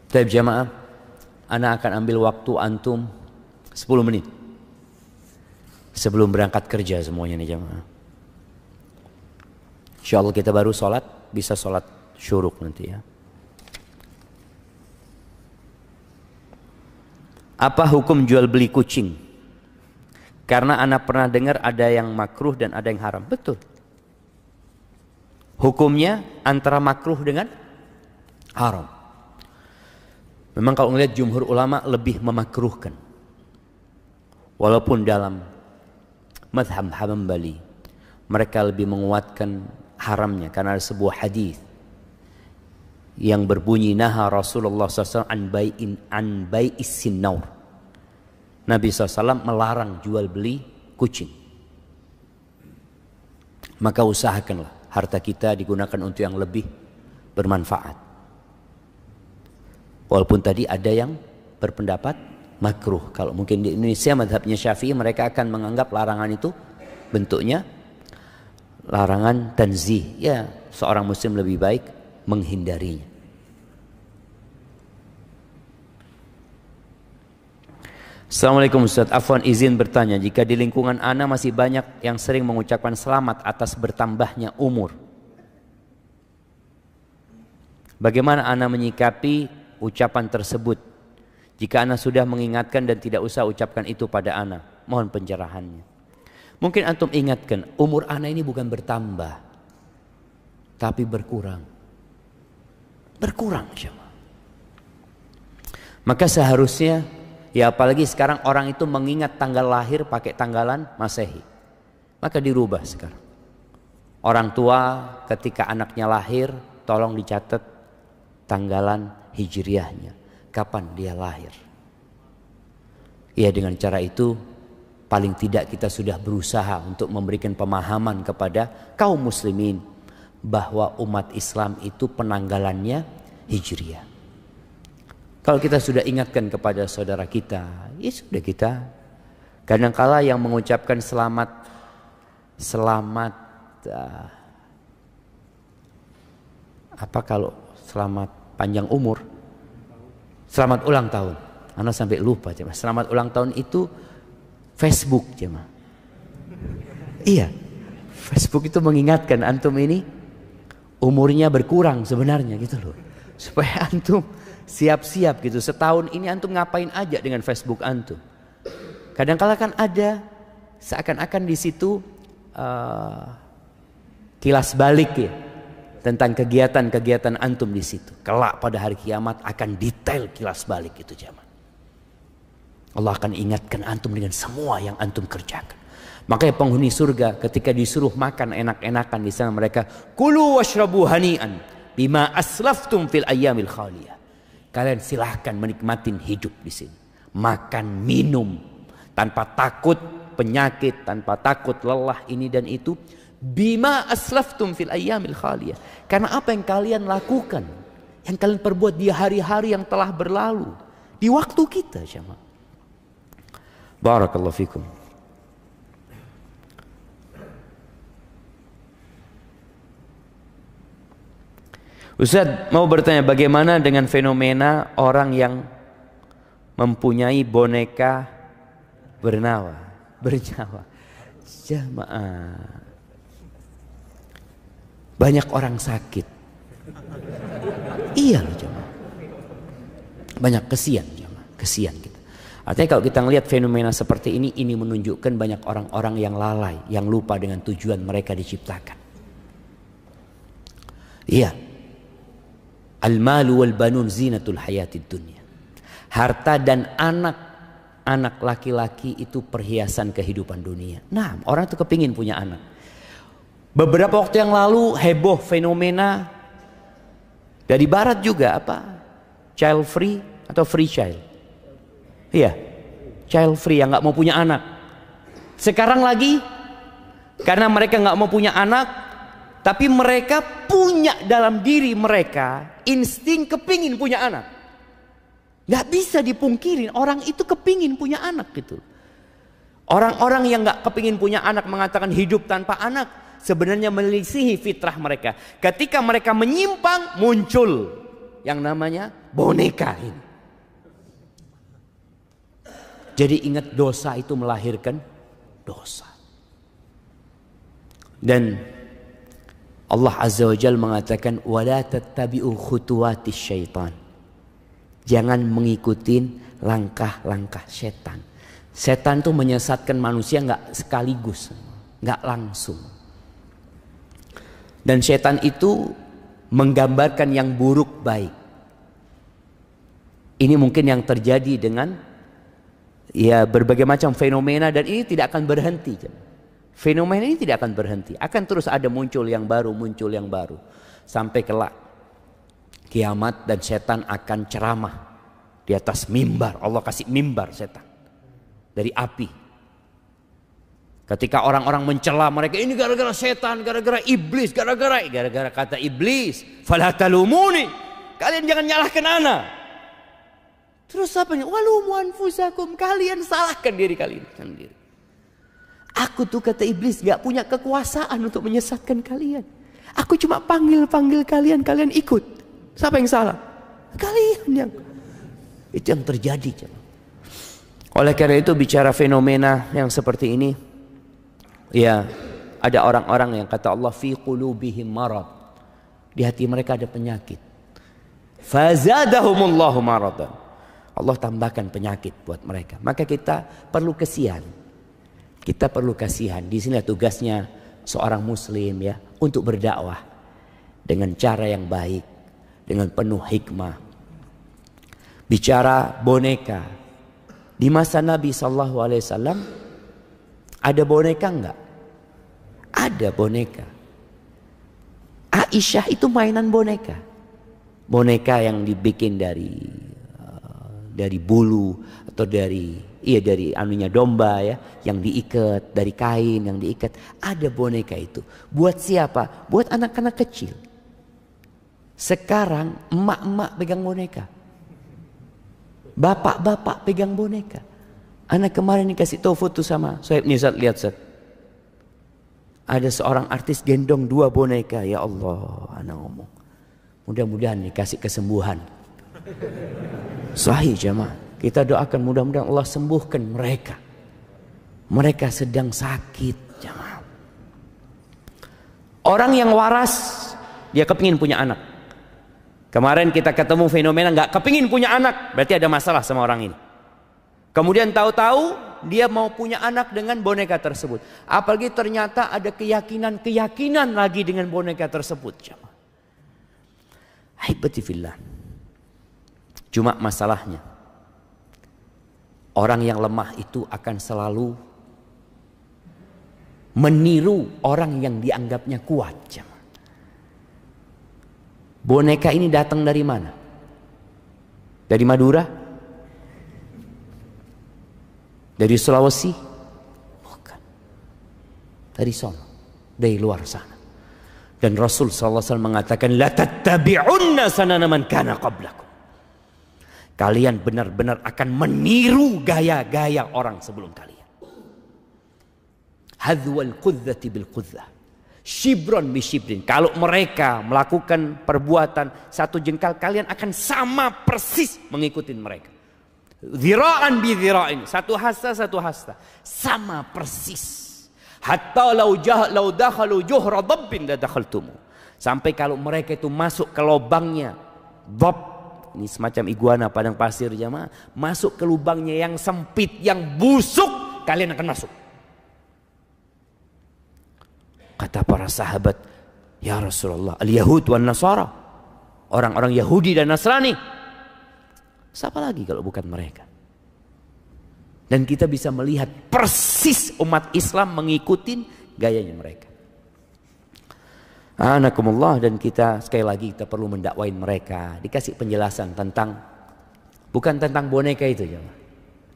Baik jamaah, ana akan ambil waktu antum 10 menit sebelum berangkat kerja semuanya nih jamaah. Insyaallah kita baru sholat, bisa sholat syuruk nanti ya. Apa hukum jual beli kucing? Karena ana pernah dengar ada yang makruh dan ada yang haram. Betul. Hukumnya antara makruh dengan haram. Memang kalau melihat jumhur ulama lebih memakruhkan. Walaupun dalam mazhab Hambali mereka lebih menguatkan haramnya karena ada sebuah hadis yang berbunyi naha Rasulullah SAW an bai'is sinnaur. Nabi SAW melarang jual beli kucing. Maka usahakanlah harta kita digunakan untuk yang lebih bermanfaat. Walaupun tadi ada yang berpendapat makruh. Kalau mungkin di Indonesia mazhabnya Syafi'i, mereka akan menganggap larangan itu bentuknya larangan tanzih. Ya, seorang muslim lebih baik menghindarinya. Assalamualaikum Ustaz, afwan izin bertanya, jika di lingkungan ana masih banyak yang sering mengucapkan selamat atas bertambahnya umur, bagaimana ana menyikapi ucapan tersebut? Jika ana sudah mengingatkan dan tidak usah ucapkan itu pada ana, mohon pencerahannya. Mungkin antum ingatkan, umur ana ini bukan bertambah, tapi berkurang. Berkurang jemaah. Maka seharusnya, ya apalagi sekarang orang itu mengingat tanggal lahir pakai tanggalan Masehi, maka dirubah sekarang. Orang tua ketika anaknya lahir, tolong dicatat tanggalan hijriahnya, kapan dia lahir. Ya dengan cara itu paling tidak kita sudah berusaha untuk memberikan pemahaman kepada kaum muslimin bahwa umat Islam itu penanggalannya hijriah. Kalau kita sudah ingatkan kepada saudara kita, ya sudah kita. Kadangkala yang mengucapkan selamat apa kalau selamat panjang umur, selamat ulang tahun. Ana sampai lupa cuma selamat ulang tahun itu Facebook cuma. Iya, Facebook itu mengingatkan antum ini umurnya berkurang sebenarnya gitu loh, supaya antum siap-siap gitu. Setahun ini antum ngapain aja dengan Facebook antum? Kadang-kala kan ada seakan-akan di situ kilas balik ya tentang kegiatan-kegiatan antum di situ. Kelak pada hari kiamat akan detail kilas balik itu jamaah. Allah akan ingatkan antum dengan semua yang antum kerjakan. Makanya penghuni surga ketika disuruh makan enak-enakan di sana mereka kulu washrabu hani'an bima aslaftum fil ayyamil khaliyah. Kalian silahkan menikmatin hidup di sini. Makan, minum tanpa takut penyakit, tanpa takut lelah ini dan itu. Bima aslaftum fil ayyamil khaliyah. Karena apa yang kalian lakukan, yang kalian perbuat di hari-hari yang telah berlalu, di waktu kita jemaah. Barakallahu fikum. Ustaz mau bertanya, bagaimana dengan fenomena orang yang mempunyai boneka bernyawa? Jamaah, banyak orang sakit. Iya loh jamaah. Banyak kesian jamaah, kesian kita. Artinya kalau kita melihat fenomena seperti ini menunjukkan banyak orang-orang yang lalai, yang lupa dengan tujuan mereka diciptakan. Iya. Al-malu wal banun zinatul hayatid dunya. Harta dan anak laki-laki itu perhiasan kehidupan dunia. Nah, orang itu kepingin punya anak. Beberapa waktu yang lalu heboh fenomena dari barat juga apa? Child free atau free child. Iya, child free yang nggak mau punya anak. Sekarang lagi karena mereka nggak mau punya anak, tapi mereka punya dalam diri mereka insting kepingin punya anak. Nggak bisa dipungkirin orang itu kepingin punya anak gitu. Orang-orang yang nggak kepingin punya anak mengatakan hidup tanpa anak sebenarnya melisihi fitrah mereka. Ketika mereka menyimpang muncul yang namanya boneka ini. Jadi ingat, dosa itu melahirkan dosa. Dan Allah Azza wa Jalla mengatakan wala tattabi'u khutuwatis syaitan. Jangan mengikuti langkah-langkah setan. Setan itu menyesatkan manusia nggak sekaligus, nggak langsung. Dan setan itu menggambarkan yang buruk baik. Ini mungkin yang terjadi dengan ya berbagai macam fenomena, dan ini tidak akan berhenti. Fenomena ini tidak akan berhenti, akan terus ada muncul yang baru, sampai kelak kiamat dan setan akan ceramah di atas mimbar. Allah kasih mimbar setan dari api. Ketika orang-orang mencela mereka, ini gara-gara setan, gara-gara iblis, gara-gara kata iblis, fala talumuni, kalian jangan nyalahkan ana. Terus apa nih? Walumu anfusakum, kalian salahkan diri kalian sendiri. Aku tuh kata iblis gak punya kekuasaan untuk menyesatkan kalian. Aku cuma panggil kalian, kalian ikut. Siapa yang salah? Kalian yang. Itu yang terjadi. Oleh karena itu bicara fenomena yang seperti ini, ya ada orang-orang yang kata Allah fi qulubihim marad. Di hati mereka ada penyakit. Fazadahumullahu maradan. Allah tambahkan penyakit buat mereka. Maka kita perlu kasihan. Kita perlu kasihan. Di sini tugasnya seorang muslim ya, untuk berdakwah dengan cara yang baik, dengan penuh hikmah. Bicara boneka. Di masa Nabi SAW ada boneka enggak? Ada boneka. Aisyah itu mainan boneka. Boneka yang dibikin dari bulu atau dari anunya domba ya, yang diikat, dari kain yang diikat. Ada boneka itu. Buat siapa? Buat anak-anak kecil. Sekarang emak-emak pegang boneka. Bapak-bapak pegang boneka. Anak kemarin dikasih tahu foto sama Soeb nih, Zat, lihat Zat. Ada seorang artis gendong 2 boneka. Ya Allah, anak ngomong. Mudah-mudahan dikasih kesembuhan. Sahih jamaah. Kita doakan mudah-mudahan Allah sembuhkan mereka. Mereka sedang sakit jamaah. Orang yang waras, dia kepingin punya anak. Kemarin kita ketemu fenomena nggak kepingin punya anak, berarti ada masalah sama orang ini. Kemudian tahu-tahu dia mau punya anak dengan boneka tersebut. Apalagi ternyata ada keyakinan lagi dengan boneka tersebut jamaah. Haibati fillah. Cuma masalahnya, orang yang lemah itu akan selalu meniru orang yang dianggapnya kuat. Boneka ini datang dari mana? Dari Madura? Dari Sulawesi? Bukan. Dari sono, dari luar sana. Dan Rasul SAW mengatakan, la tattabi'unna sanana man kana qablakum. Kalian benar-benar akan meniru gaya-gaya orang sebelum kalian. Hadwal qudzati bil qudzah. Shibron bi shibrin. Kalau mereka melakukan perbuatan 1 jengkal, kalian akan sama persis mengikuti mereka. Dhira'an bi dhira'in. 1 hasta. Sama persis. Hatta lau dakhalu juhra dabbin la dakhaltumu. Sampai kalau mereka itu masuk ke lubangnya dhab, ini semacam iguana padang pasir jamaah, masuk ke lubangnya yang sempit, yang busuk, kalian akan masuk. Kata para sahabat, ya Rasulullah, al-Yahud wan Nasara, orang-orang Yahudi dan Nasrani, siapa lagi kalau bukan mereka? Dan kita bisa melihat persis umat Islam mengikuti gayanya mereka. Anakumullah. Dan kita sekali lagi kita perlu mendakwain mereka, dikasih penjelasan tentang, bukan tentang boneka itu ya.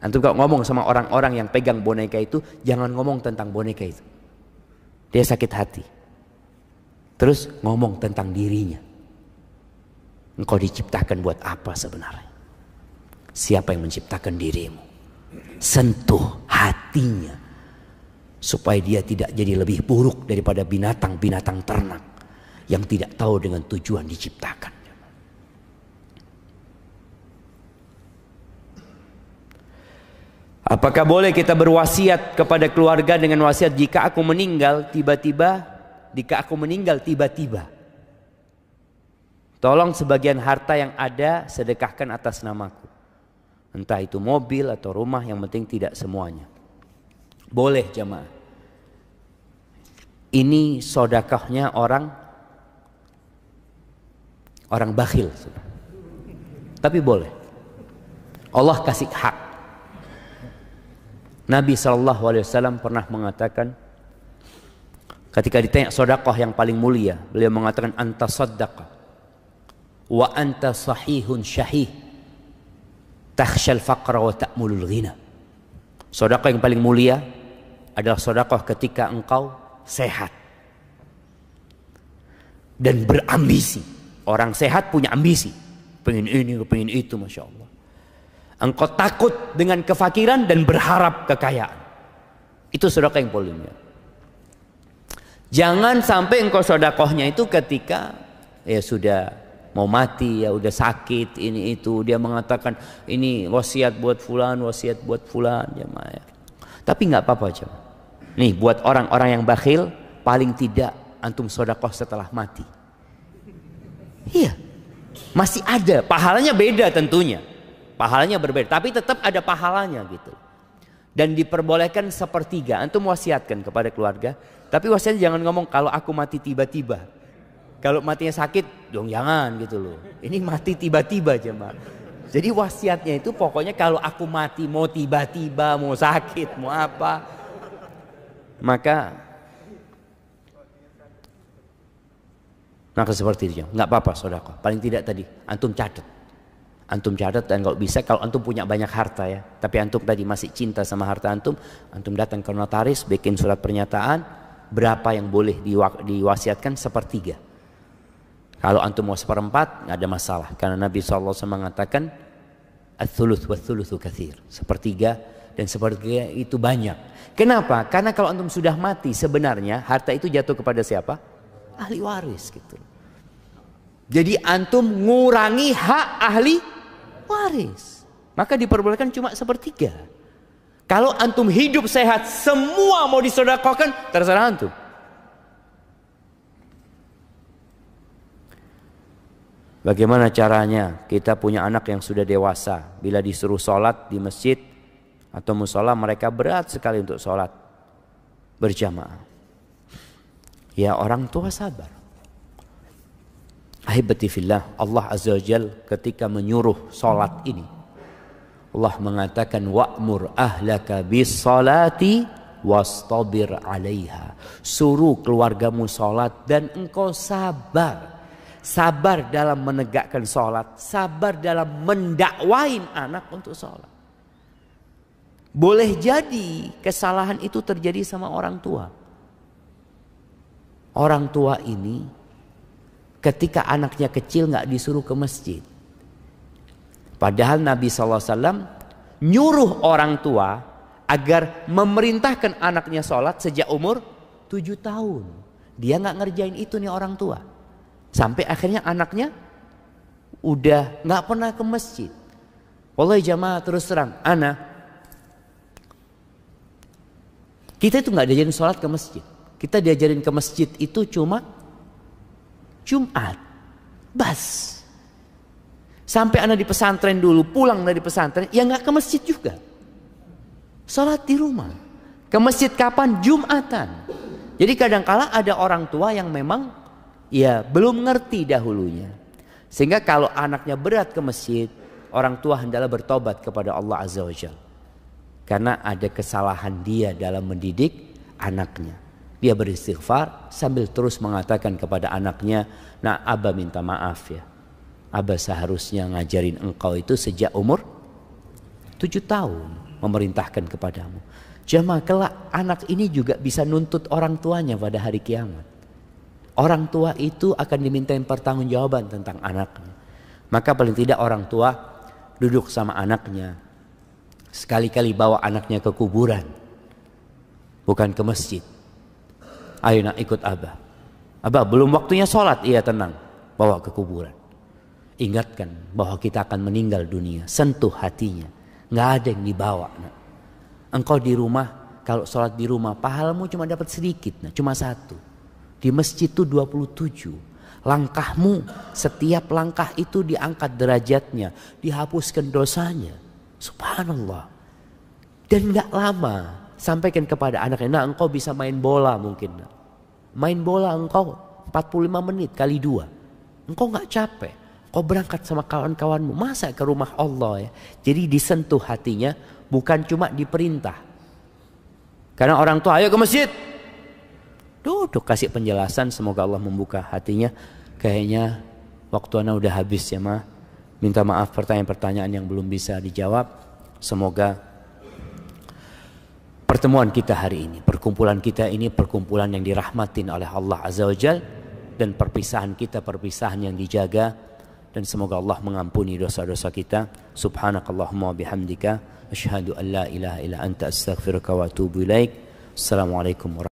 Antum kalau ngomong sama orang-orang yang pegang boneka itu, jangan ngomong tentang boneka itu. Dia sakit hati. Terus ngomong tentang dirinya. Engkau diciptakan buat apa sebenarnya? Siapa yang menciptakan dirimu? Sentuh hatinya, supaya dia tidak jadi lebih buruk daripada binatang-binatang ternak yang tidak tahu dengan tujuan diciptakan. Apakah boleh kita berwasiat kepada keluarga dengan wasiat jika aku meninggal tiba-tiba, tolong sebagian harta yang ada sedekahkan atas namaku. Entah itu mobil atau rumah, yang penting tidak semuanya. Boleh jemaah. Ini sedekahnya orang bakhil. Tapi boleh. Allah kasih hak. Nabi SAW pernah mengatakan, ketika ditanya sedekah yang paling mulia, beliau mengatakan, anta saddaqah wa anta sahihun syahih takhshal faqra wa ta'mulul ghina. Sedekah yang paling mulia adalah sedekah ketika engkau sehat dan berambisi. Orang sehat punya ambisi, pengen ini, pengen itu, Masya Allah. Engkau takut dengan kefakiran dan berharap kekayaan. Itu sedekah yang paling mulia. Jangan sampai engkau sedekahnya itu ketika ya sudah mau mati, ya udah sakit, ini itu, dia mengatakan ini wasiat buat fulan, wasiat buat fulan, jemaah. Tapi nggak apa-apa jemaah. Nih buat orang-orang yang bakhil, paling tidak antum sedekah setelah mati. Iya, masih ada, pahalanya beda tentunya. Pahalanya berbeda, tapi tetap ada pahalanya gitu. Dan diperbolehkan sepertiga. Antum wasiatkan kepada keluarga, tapi wasiatnya jangan ngomong kalau aku mati tiba-tiba. Kalau matinya sakit, dong jangan gitu loh. Ini mati tiba-tiba jemaah. Jadi wasiatnya itu pokoknya kalau aku mati mau tiba-tiba, mau sakit, mau apa, maka seperti itu. Nggak apa-apa sedekah. Paling tidak tadi antum catat dan kalau bisa, kalau antum punya banyak harta ya, tapi antum tadi masih cinta sama harta antum datang ke notaris, bikin surat pernyataan berapa yang boleh diwasiatkan, sepertiga. Kalau antum mau seperempat nggak ada masalah, karena Nabi SAW mengatakan ats-tsuluts wa-tsulutsu katsir, sepertiga dan sepertiga itu banyak. Kenapa? Karena kalau antum sudah mati sebenarnya harta itu jatuh kepada siapa? Ahli waris gitu. Jadi antum ngurangi hak ahli waris, maka diperbolehkan cuma sepertiga. Kalau antum hidup sehat semua mau disedekahkan, terserah antum. Bagaimana caranya? Kita punya anak yang sudah dewasa, bila disuruh sholat di masjid atau musola mereka berat sekali untuk sholat berjamaah. Ya orang tua sabar. Ahibati fillah, Allah Azza wa Jal ketika menyuruh salat ini, Allah mengatakan wa'mur ahlaka bis salati wastabir 'alaiha. Suruh keluargamu salat dan engkau sabar. Sabar dalam menegakkan salat, sabar dalam mendakwain anak untuk salat. Boleh jadi kesalahan itu terjadi sama orang tua. Orang tua ini ketika anaknya kecil nggak disuruh ke masjid. Padahal Nabi SAW nyuruh orang tua agar memerintahkan anaknya sholat sejak umur 7 tahun. Dia nggak ngerjain itu nih orang tua. Sampai akhirnya anaknya udah nggak pernah ke masjid. Wallahi jamaah terus terang, kita itu nggak diajarin sholat ke masjid. Kita diajarin ke masjid itu cuma Jumat, bas. Sampai anak di pesantren dulu, pulang dari pesantren, ya nggak ke masjid juga. Sholat di rumah. Ke masjid kapan? Jumatan. Jadi kadangkala ada orang tua yang memang ya belum ngerti dahulunya. Sehingga kalau anaknya berat ke masjid, orang tua hendaklah bertobat kepada Allah Azza wa Jalla. Karena ada kesalahan dia dalam mendidik anaknya. Dia beristighfar sambil terus mengatakan kepada anaknya, nah Abah minta maaf ya. Abah seharusnya ngajarin engkau itu sejak umur 7 tahun. Memerintahkan kepadamu. Jamaah kelak anak ini juga bisa nuntut orang tuanya pada hari kiamat. Orang tua itu akan dimintain pertanggungjawaban tentang anaknya. Maka paling tidak orang tua duduk sama anaknya. Sekali-kali bawa anaknya ke kuburan. Bukan ke masjid. Ayo nak ikut Abah. Abah belum waktunya sholat. Iya tenang. Bawa ke kuburan. Ingatkan bahwa kita akan meninggal dunia. Sentuh hatinya. Nggak ada yang dibawa nak. Engkau di rumah, kalau sholat di rumah, pahalamu cuma dapat sedikit, nah, cuma 1. Di masjid itu 27. Langkahmu, setiap langkah itu diangkat derajatnya, dihapuskan dosanya. Subhanallah. Dan gak lama, sampaikan kepada anaknya, nah engkau bisa main bola mungkin. Main bola engkau 45 menit kali 2. Engkau gak capek. Kau berangkat sama kawan-kawanmu, masa ke rumah Allah ya. Jadi disentuh hatinya, bukan cuma diperintah. Karena orang tua, ayo ke masjid. Duduk kasih penjelasan, semoga Allah membuka hatinya. Kayaknya waktu anak udah habis ya ma. Minta maaf pertanyaan-pertanyaan yang belum bisa dijawab. Semoga pertemuan kita hari ini, perkumpulan kita ini perkumpulan yang dirahmatin oleh Allah Azza wa Jal. Dan perpisahan kita perpisahan yang dijaga. Dan semoga Allah mengampuni dosa-dosa kita. Subhanakallahumma bihamdika asyhadu an la ilaha illa anta astaghfiruka wa atubu ilaik. Assalamualaikum warahmatullahi wabarakatuh.